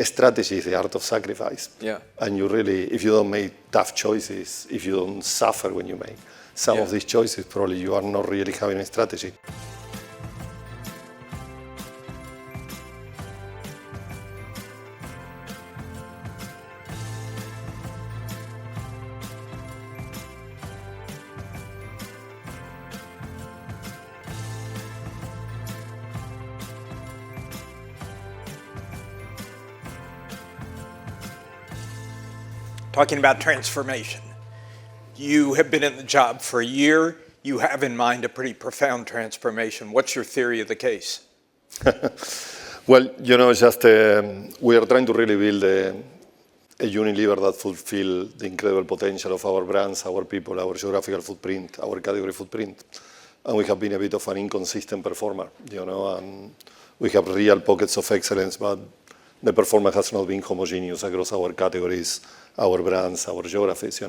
strategy is the art of sacrifice. Yeah. And you really, if you don't make tough choices, if you don't suffer when you make some of these choices, probably you are not really having a strategy. Talking about transformation. You have been in the job for a year. You have in mind a pretty profound transformation. What's your theory of the case? Well, just we are trying to really build a Unilever that fulfill the incredible potential of our brands, our people, our geographical footprint, our category footprint. And we have been a bit of an inconsistent performer, and we have real pockets of excellence, but the performance has not been homogeneous across our categories, our brands, our geographies,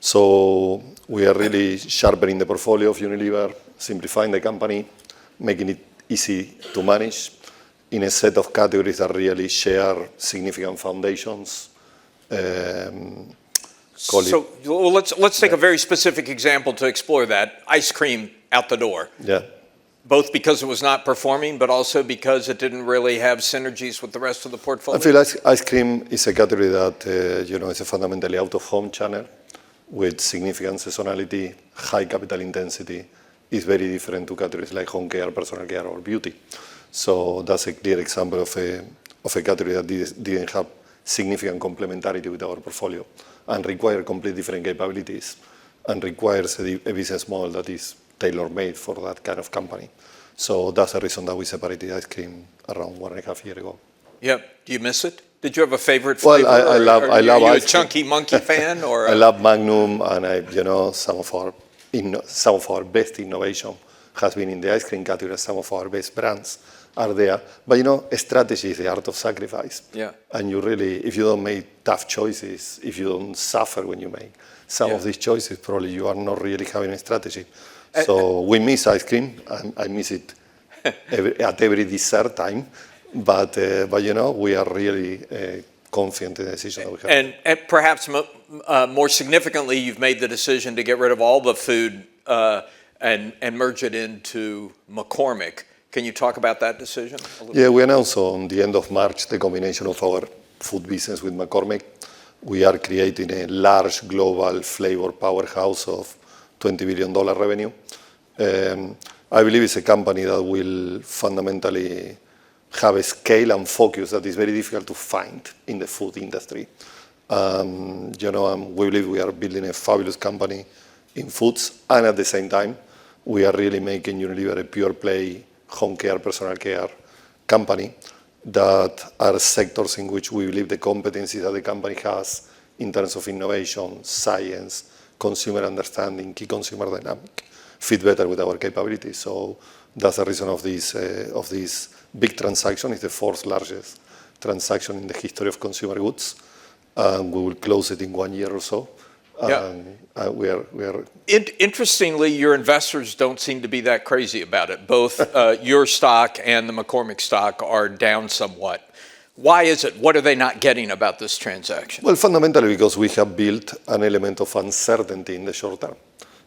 So we are really sharpening the portfolio of Unilever, simplifying the company, making it easy to manage in a set of categories that really share significant foundations. Let's take a very specific example to explore that. Ice cream out the door. Yeah. Both because it was not performing, but also because it didn't really have synergies with the rest of the portfolio? I feel ice cream is a category that, is a fundamentally out-of-home channel with significant seasonality, high capital intensity. Is very different to categories like home care, personal care, or beauty. So that's a clear example of a category that didn't have significant complementarity with our portfolio and require completely different capabilities and requires a business model that is tailor-made for that kind of company. So that's the reason that we separated ice cream around 1.5 years ago. Yeah. Do you miss it? Did you have a favorite flavor? Well, I love are you ice a Chunky Monkey fan? Or I love Magnum, and some of our best innovation has been in the ice cream category. Some of our best brands are there. But strategy is the art of sacrifice. Yeah. And you really, if you don't make tough choices, if you don't suffer when you make some of these choices, probably you are not really having a strategy. So we miss ice cream. I miss it at every dessert time. But we are really confident in the decision that we have. And perhaps more significantly, you've made the decision to get rid of all the food and merge it into McCormick. Can you talk about that decision a little bit? We announced on the end of March the combination of our food business with McCormick. We are creating a large global flavor powerhouse of $20 billion revenue. I believe it's a company that will fundamentally have a scale and focus that is very difficult to find in the food industry. We believe we are building a fabulous company in foods, and at the same time, we are really making Unilever a pure play home care, personal care company that are sectors in which we believe the competencies that the company has in terms of innovation, science, consumer understanding, key consumer dynamic, fit better with our capabilities. So that's the reason of this big transaction. It's the fourth largest transaction in the history of consumer goods. We will close it in 1 year or so. We are. Interestingly, your investors don't seem to be that crazy about it. Both your stock and the McCormick stock are down somewhat. Why is it? What are they not getting about this transaction? Well, fundamentally because we have built an element of uncertainty in the short term.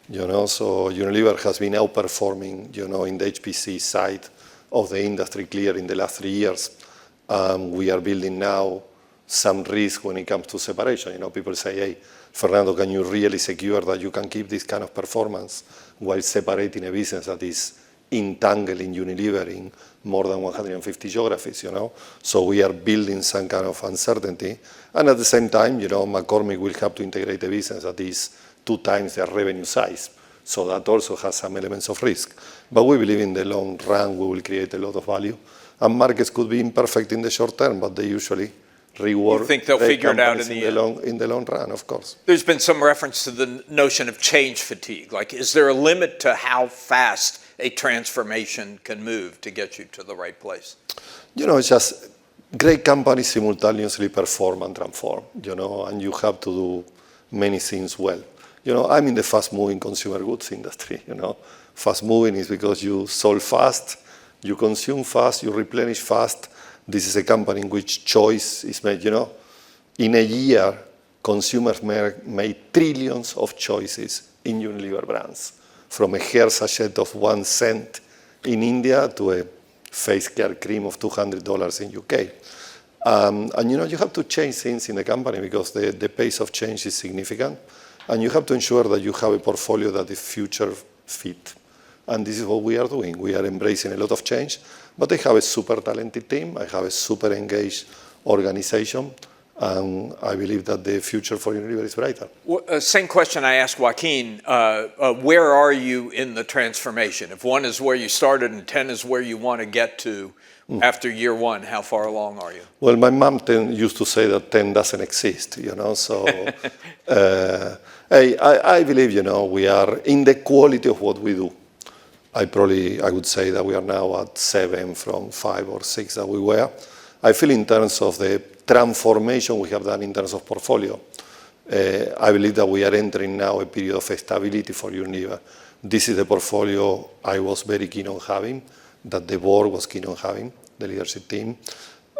So Unilever has been outperforming, in the HPC side of the industry clear in the last 3 years. We are building now some risk when it comes to separation. People say, hey, Fernando, can you really secure that you can keep this kind of performance while separating a business that is entangled in Unilever in more than 150 geographies, So we are building some kind of uncertainty. And at the same time, McCormick will have to integrate a business that is 2 times their revenue size. So that also has some elements of risk. But we believe in the long run, we will create a lot of value. And markets could be imperfect in the short term, but they usually reward. You think they'll figure it out in the end? In the long run, of course. There's been some reference to the notion of change fatigue. Like, is there a limit to how fast a transformation can move to get you to the right place? It's just great companies simultaneously perform and transform, and you have to do many things well. I'm in the fast-moving consumer goods industry, Fast-moving is because you solve fast, you consume fast, you replenish fast, This is a company in which choice is made. In a year, consumers made trillions of choices in Unilever brands, from a hair sachet of 1 cent in India to a face care cream of $200 in UK. And you have to change things in the company because the pace of change is significant. And you have to ensure that you have a portfolio that is future fit. And this is what we are doing. We are embracing a lot of change, but I have a super talented team. I have a super engaged organization. And I believe that the future for Unilever is brighter. Well, same question I asked Joaquin. Where are you in the transformation? If 1 is where you started and 10 is where you want to get to after year 1, how far along are you? Well, my mom used to say that 10 doesn't exist, So I believe, we are in the quality of what we do. I would say that we are now at 7 from 5 or 6 that we were. I feel in terms of the transformation we have done in terms of portfolio, I believe that we are entering now a period of stability for Unilever. This is the portfolio I was very keen on having, that the board was keen on having, the leadership team.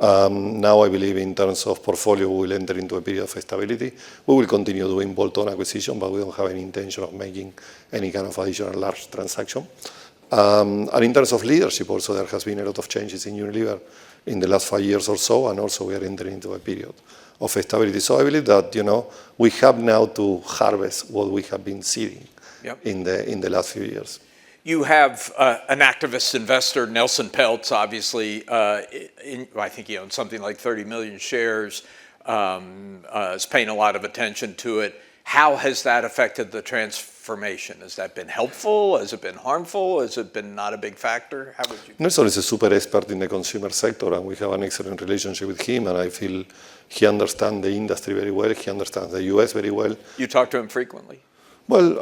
Now I believe in terms of portfolio, we will enter into a period of stability. We will continue doing bolt-on acquisition, but we don't have any intention of making any kind of additional large transaction. And in terms of leadership also, there has been a lot of changes in Unilever in the last 5 years or so, and also we are entering into a period of stability. So I believe that, we have now to harvest what we have been seeding in the last few years. You have an activist investor, Nelson Peltz, obviously. I think he owns something like 30 million shares, is paying a lot of attention to it. How has that affected the transformation? Has that been helpful? Has it been harmful? Has it been not a big factor? How would you? Nelson is a super expert in the consumer sector, and we have an excellent relationship with him, and I feel he understands the industry very well. He understands the US very well. You talk to him frequently? Well,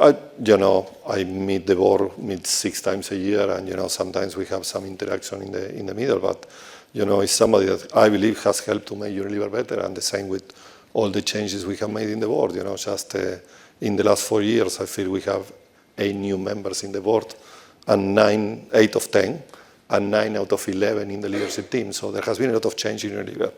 I meet the board 6 times a year, and, sometimes we have some interaction in the middle, but, it's somebody that I believe has helped to make Unilever better, and the same with all the changes we have made in the board. Just in the last 4 years, I feel we have 8 new members in the board, and 8 of 10, and 9 out of 11 in the leadership team. So there has been a lot of change in Unilever,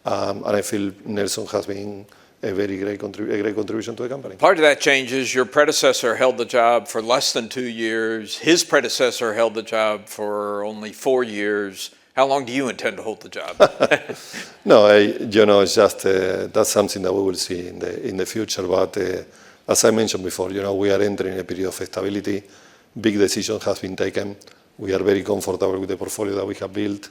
and I feel Nelson has been a great contribution to the company. Part of that change is your predecessor held the job for less than 2 years. His predecessor held the job for only 4 years. How long do you intend to hold the job? No, it's just that's something that we will see in the future. But as I mentioned before, we are entering a period of stability. Big decision has been taken. We are very comfortable with the portfolio that we have built.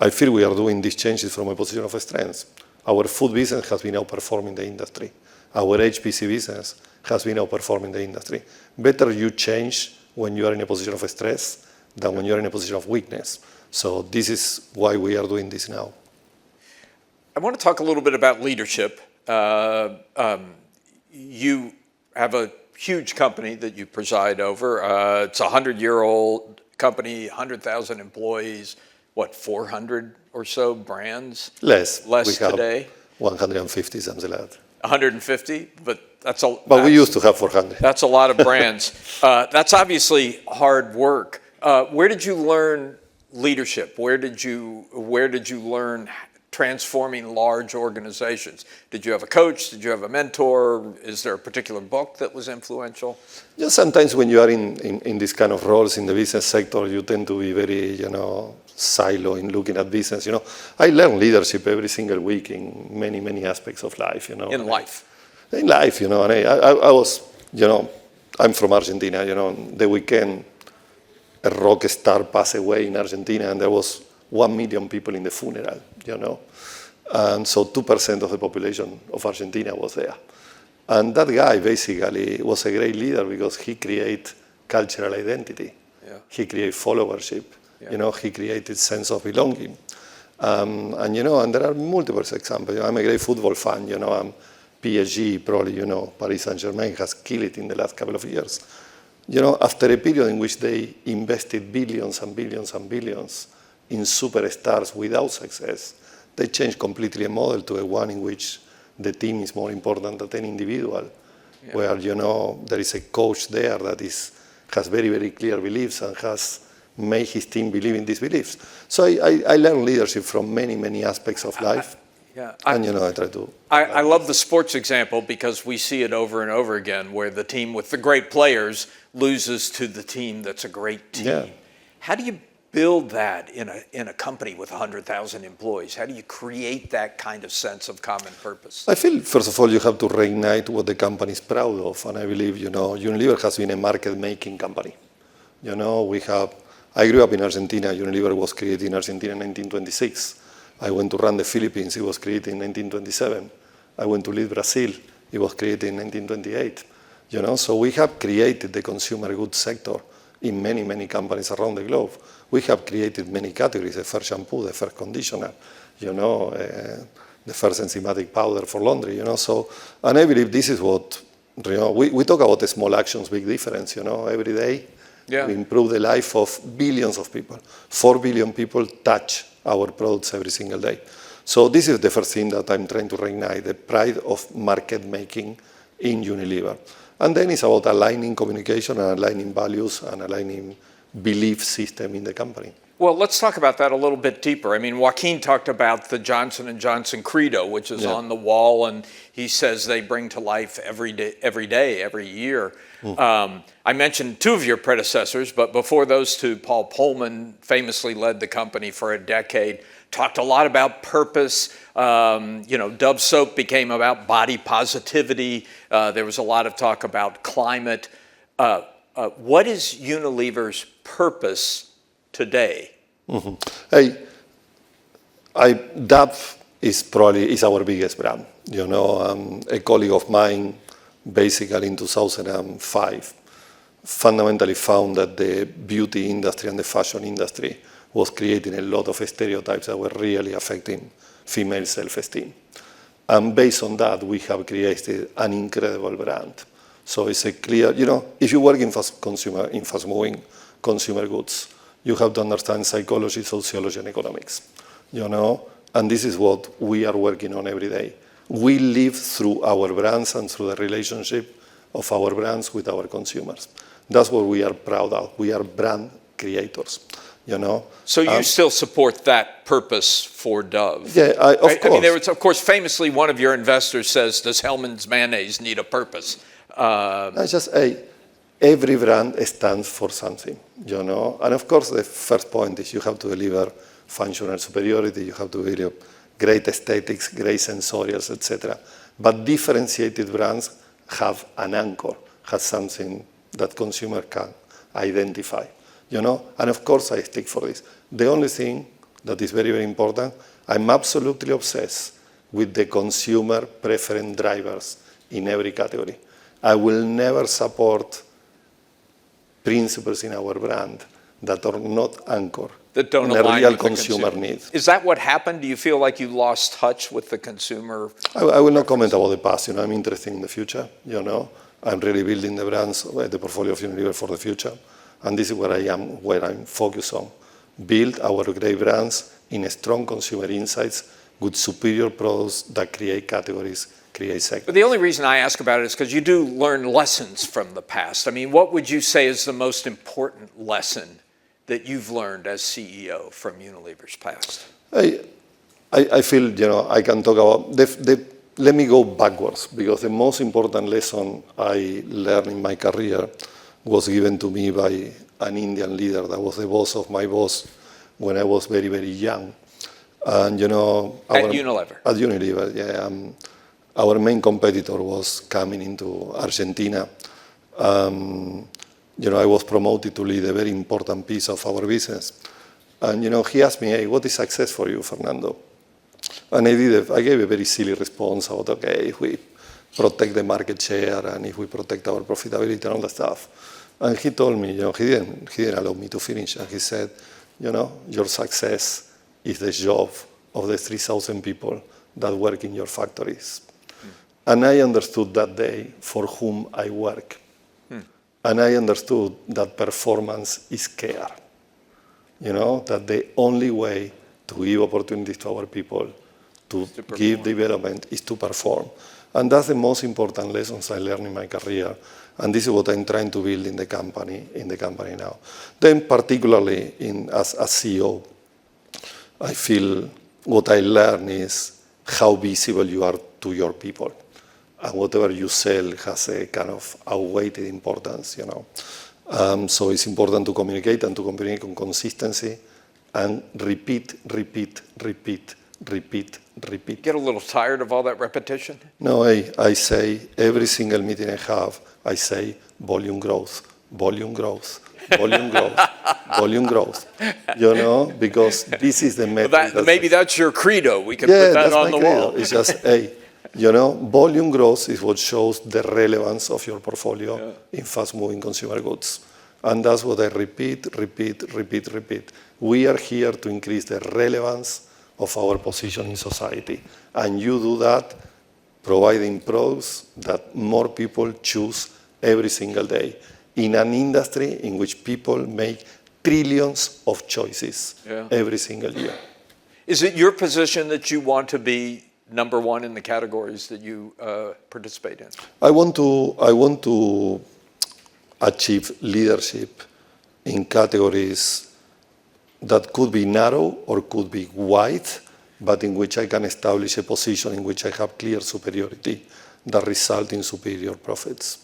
I feel we are doing these changes from a position of strength. Our food business has been outperforming the industry. Our HPC business has been outperforming the industry. Better you change when you are in a position of stress than when you are in a position of weakness. So this is why we are doing this now. I want to talk a little bit about leadership. You have a huge company that you preside over. It's a 100-year-old company, 100,000 employees, 400 or so brands? Less today? 150, something like that. 150, but that's a. But we used to have 400. That's a lot of brands. That's obviously hard work. Where did you learn leadership? Where did you learn transforming large organizations? Did you have a coach? Did you have a mentor? Is there a particular book that was influential? Yeah, sometimes when you are in this kind of roles in the business sector, you tend to be very, silo in looking at business. I learn leadership every single week in many, many aspects of life. In life. In life, and I was, I'm from Argentina. The weekend, a rock star passed away in Argentina, and there was 1 million people in the funeral. And so 2% of the population of Argentina was there. And that guy basically was a great leader because he created cultural identity. Yeah. He created followership. Yeah. He created sense of belonging. And there are multiple examples. I'm a great football fan. I'm PSG, probably, Paris Saint-Germain has killed it in the last couple of years. After a period in which they invested billions and billions and billions in superstars without success, they changed completely a model to a one in which the team is more important than an individual, where, there is a coach there that has very, very clear beliefs and has make his team believe in these beliefs. So I learned leadership from many, many aspects of life. And, I try to. I love the sports example because we see it over and over again where the team with the great players loses to the team that's a great team. Yeah. How do you build that in a company with 100,000 employees? How do you create that kind of sense of common purpose? I feel, first of all, you have to reignite what the company is proud of. And I believe, Unilever has been a market-making company. I grew up in Argentina. Unilever was created in Argentina in 1926. I went to run the Philippines. It was created in 1927. I went to lead Brazil. It was created in 1928. So we have created the consumer goods sector in many, many companies around the globe. We have created many categories: the first shampoo, the first conditioner, the first enzymatic powder for laundry. So, and I believe this is what we talk about: the small actions, big difference. Every day. Yeah. We improve the life of billions of people. 4 billion people touch our products every single day. So this is the first thing that I'm trying to reignite, the pride of market making in Unilever. And then it's about aligning communication and aligning values and aligning belief system in the company. Well, let's talk about that a little bit deeper. I mean, Joaquin talked about the Johnson & Johnson credo, which is on the wall, and he says they bring to life every day, every year. I mentioned two of your predecessors, but before those two, Paul Pullman famously led the company for a decade, talked a lot about purpose. Dove soap became about body positivity. There was a lot of talk about climate. What is Unilever's purpose today? Dove is our biggest brand. A colleague of mine, basically in 2005, fundamentally found that the beauty industry and the fashion industry was creating a lot of stereotypes that were really affecting female self-esteem. And based on that, we have created an incredible brand. So it's a clear, if you work in fast-moving consumer goods, you have to understand psychology, sociology, and economics. And this is what we are working on every day. We live through our brands and through the relationship of our brands with our consumers. That's what we are proud of. We are brand creators. So you still support that purpose for Dove? Yeah, of course. I mean, there was, of course, famously one of your investors says, "Does Hellmann's mayonnaise need a purpose?" Every brand stands for something, And of course, the first point is you have to deliver functional superiority. You have to deliver great aesthetics, great sensorials, etc. But differentiated brands have an anchor, have something that consumer can identify, And of course, I stick for this. The only thing that is very, very important, I'm absolutely obsessed with the consumer preference drivers in every category. I will never support principles in our brand that are not anchored that don't in a align real with the consumer need. Is that what happened? Do you feel like you lost touch with the consumer? I will not comment about the past. I'm interested in the future. I'm really building the brands, the portfolio of Unilever for the future. And this is where I'm focused on. Build our great brands in strong consumer insights with superior products that create categories, create segments. But the only reason I ask about it is because you do learn lessons from the past. I mean, what would you say is the most important lesson that you've learned as CEO from Unilever's past? I feel, I can talk about, let me go backwards, because the most important lesson I learned in my career was given to me by an Indian leader that was the boss of my boss when I was very, very young. And, at Unilever? At Unilever, yeah. Our main competitor was coming into Argentina. I was promoted to lead a very important piece of our business. And, he asked me, "Hey, what is success for you, Fernando?" And I gave a very silly response about, okay, if we protect the market share and if we protect our profitability and all that stuff. And he told me, he didn't allow me to finish. And he said, your success is the job of the 3,000 people that work in your factories. And I understood that day for whom I work. And I understood that performance is care. That the only way to give opportunities to our people to give development is to perform. And that's the most important lessons I learned in my career. And this is what I'm trying to build in the company now. Then particularly as CEO, I feel what I learn is how visible you are to your people. And whatever you sell has a kind of outweighed importance, So it's important to communicate and to communicate con consistency and repeat. Get a little tired of all that repetition? No, I say every single meeting I have, I say volume growth, volume growth, volume growth, volume growth. Because this is the metric. Well, maybe that's your credo. We can put that on the wall. It's just, volume growth is what shows the relevance of your portfolio in fast-moving consumer goods. And that's what I repeat. We are here to increase the relevance of our position in society. And you do that providing products that more people choose every single day in an industry in which people make trillions of choices every single year. Is it your position that you want to be number one in the categories that you participate in? I want to achieve leadership in categories that could be narrow or could be wide, but in which I can establish a position in which I have clear superiority that result in superior profits.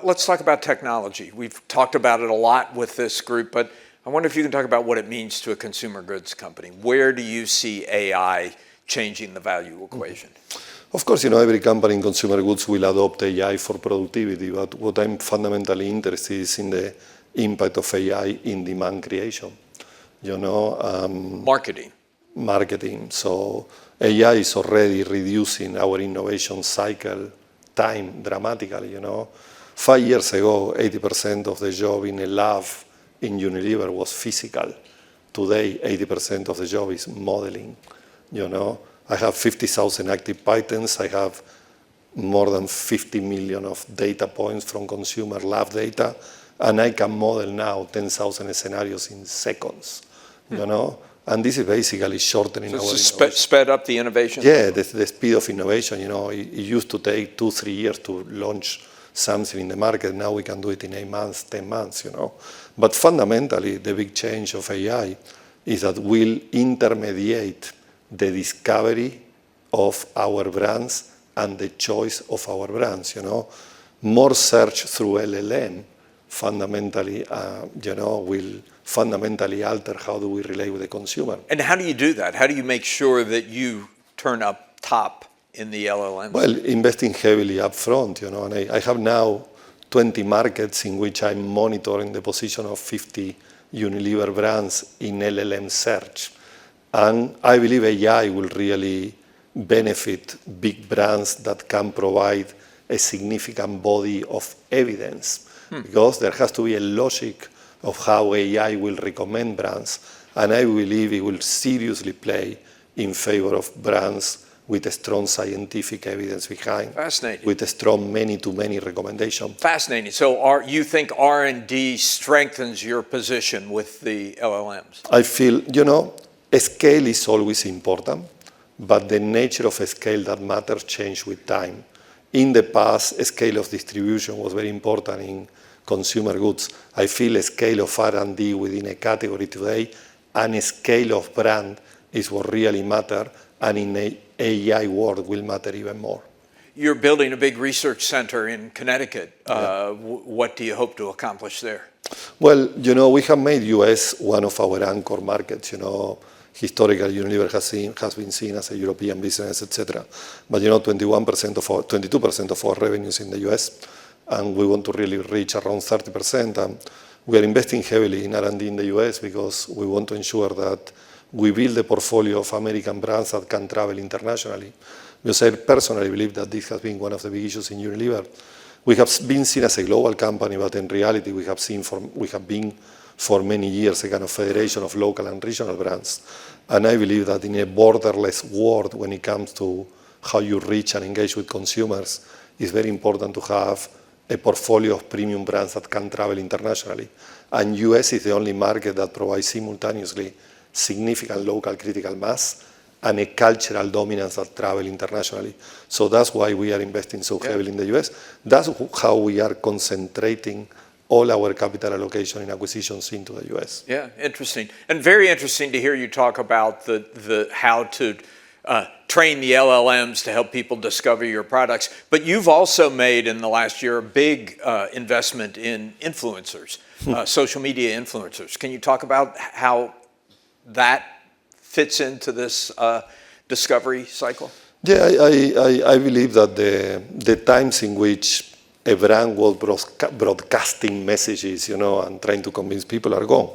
Let's talk about technology. We've talked about it a lot with this group, but I wonder if you can talk about what it means to a consumer goods company. Where do you see AI changing the value equation? Of course, every company in consumer goods will adopt AI for productivity, but what I'm fundamentally interested is in the impact of AI in demand creation. Marketing. So AI is already reducing our innovation cycle time dramatically. 5 years ago, 80% of the job in a lab in Unilever was physical. Today, 80% of the job is modeling. I have 50,000 active patents. I have more than 50 million of data points from consumer lab data, and I can model now 10,000 scenarios in seconds. And this is basically shortening our innovation. Sped up the innovation? Yeah, the speed of innovation. It used to take 2-3 years to launch something in the market. Now we can do it in 8 months, 10 months. But fundamentally, the big change of AI is that we'll intermediate the discovery of our brands and the choice of our brands. More search through LLM fundamentally, will fundamentally alter how do we relate with the consumer. And how do you do that? How do you make sure that you turn up top in the LLM? Well, investing heavily up front, and I have now 20 markets in which I'm monitoring the position of 50 Unilever brands in LLM search. And I believe AI will really benefit big brands that can provide a significant body of evidence, because there has to be a logic of how AI will recommend brands, and I believe it will seriously play in favor of brands with a strong scientific evidence behind. Fascinating. With a strong many-to-many recommendation. Fascinating. So you think R&D strengthens your position with the LLMs? I feel, scale is always important, but the nature of a scale that matters change with time. In the past, a scale of distribution was very important in consumer goods. I feel a scale of R&D within a category today and a scale of brand is what really matter, and in an AI world will matter even more. You're building a big research center in Connecticut. What do you hope to accomplish there? Well, we have made US one of our anchor markets. Historically, Unilever has been seen as a European business, etc. But 22% of our revenues in the US, and we want to really reach around 30%. And we are investing heavily in R&D in the US because we want to ensure that we build a portfolio of American brands that can travel internationally. Because I personally believe that this has been one of the big issues in Unilever. We have been seen as a global company, but in reality, we have been for many years a kind of federation of local and regional brands. And I believe that in a borderless world, when it comes to how you reach and engage with consumers, it's very important to have a portfolio of premium brands that can travel internationally. And US is the only market that provides simultaneously significant local critical mass and a cultural dominance that travel internationally. So that's why we are investing so heavily in the US. That's how we are concentrating all our capital allocation in acquisitions into the US. Yeah, interesting. And very interesting to hear you talk about the how to train the LLMs to help people discover your products. But you've also made in the last year a big investment in influencers, social media influencers. Can you talk about how that fits into this discovery cycle? Yeah, I believe that the times in which a brand was broadcasting messages, and trying to convince people are gone.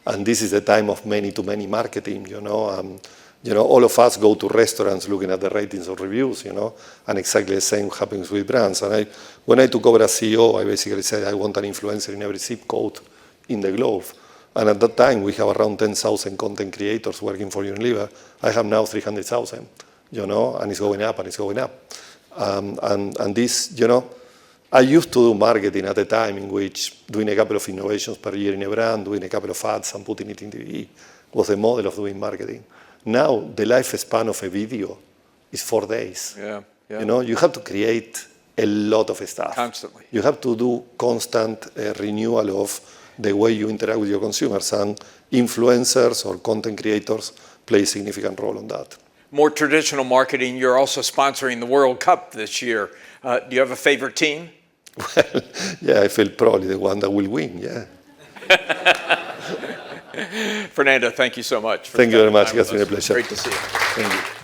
And this is a time of many-to-many marketing, all of us go to restaurants looking at the ratings or reviews, and exactly the same happens with brands. And when I took over as CEO, I basically said I want an influencer in every zip code in the globe. And at that time, we have around 10,000 content creators working for Unilever. I have now 300,000, and it's going up and it's going up. And this, I used to do marketing at a time in which doing a couple of innovations per year in a brand, doing a couple of ads and putting it in TV was the model of doing marketing. Now, the lifespan of a video is 4 days. Yeah. You have to create a lot of stuff. Constantly. You have to do constant renewal of the way you interact with your consumers, and influencers or content creators play a significant role on that. More traditional marketing, you're also sponsoring the World Cup this year. Do you have a favorite team? Well, yeah, I feel probably the one that will win, yeah. Fernando, thank you so much. Thank you very much. It's been a pleasure. Great to see you. Thank you.